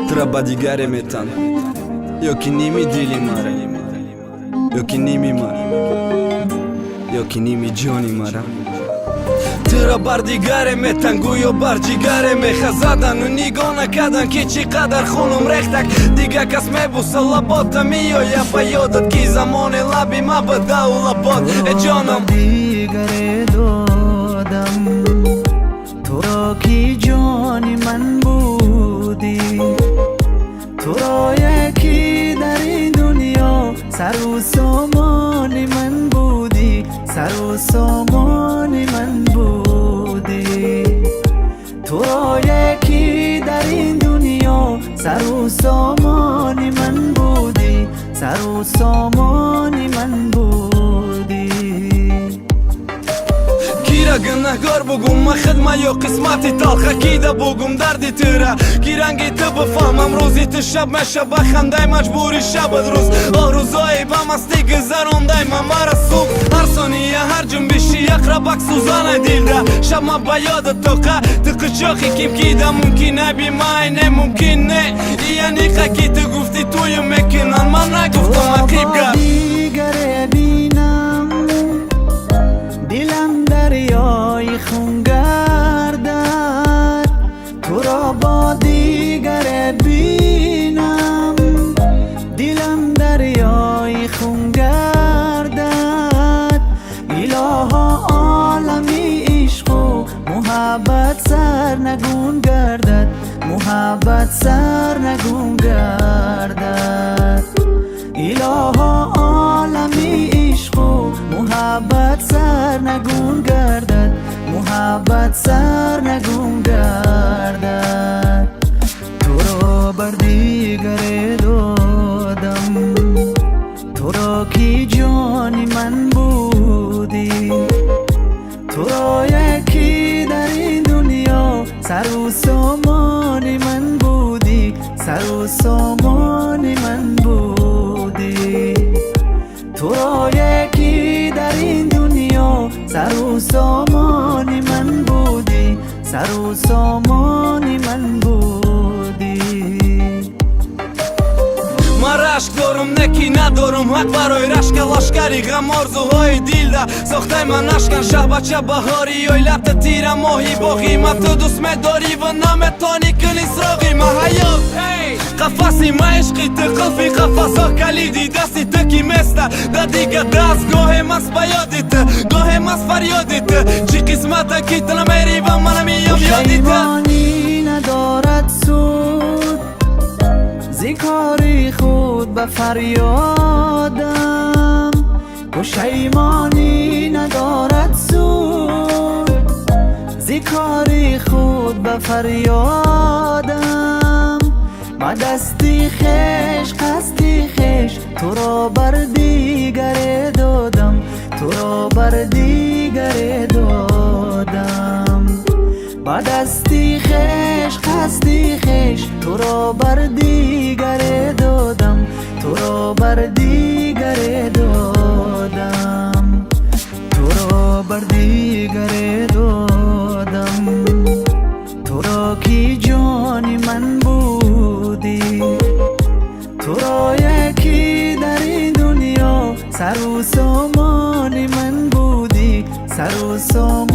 Tra ba دیگره میتن یا که نیمی دیلی ماره یا که نیمی ماره یا که نیمی جانی ماره ترا بر دیگره میتن گویا بر جیگره میخزدن و نگاه نکردن که چی قدر خونم ریختک دیگه کس میبوسه لباتم میآیه به یادت که زمان لبی ما بده و لبات جانم دیگره دادم تو را که جانی من بودی تو را یکی در این دنیا سر و سامان من بودی سر و سامان من بودی تو را یکی در این دنیا سر و سامان من بودی سر و سامان من بودی گیره گنهگار بگم من خدمه یا قسمتی تلخه کیده بگم دردی تیره کی رنگی تو بفهمم روزی تو شب میشه بخنده مجبوری شب روز روزایی به مستی گذرانده من مرا صبح هر ثانیه هر جنبشی اقربک سوزانه دیلده شب ما به یاد توقع تو قچاقی کیم کیده ممکنه بی مای ممکن نه یعنی خکی تو گفتی توی میکنن من نگفتم عقیب گر دیگره بینم دلم دریای خون گردد تو را با دیگره بینم دلم دریای خون گردد الها عالمی عشق و محبت سر نگون گردد محبت سر نگون گردد الها عالمی عشق و محبت سر نگون گردد محبت سر نگون گردد تو را بر دیگره دادم تو را که جانی من بودی تو را یکی در این دنیا سر و سامان من بودی سر و سامان من بودی تو را یکی در این دنیا سر و سامان من بودی سر و سامان من بودی من رشک دارم نکی ندارم حق برای رشک لشکری غم آرزوهای دیل ده ساخته من نشکن شه بچه بهاری ایلت تیر ماهی با قیمت تو دوست میداری و نمیتانی کنی سراغی من حیات قفصی ما عشقی تو قلفی قفصا کلیدی دستی تو کی مسته ده دیگه دستگاه مست بیادیت گاه مست فریادیت چی قسمت کی تو نمیری و من نمیم یادیت پشیمانی ندارد سود ذکاری خود به فریادم پشیمانی ندارد سود ذکاری خود به فریادم ما دستی خش قصدی خش تو را بر دیگره دادم تو را بر دیگره دادم با دستی خش قصدی خش تو را بر دیگره دادم تو را بر دیگره دادم تو را بر دیگره دادم تو را که جانی من بودی تو را یکی در این دنیا سر و سامان من بودی سر و سامان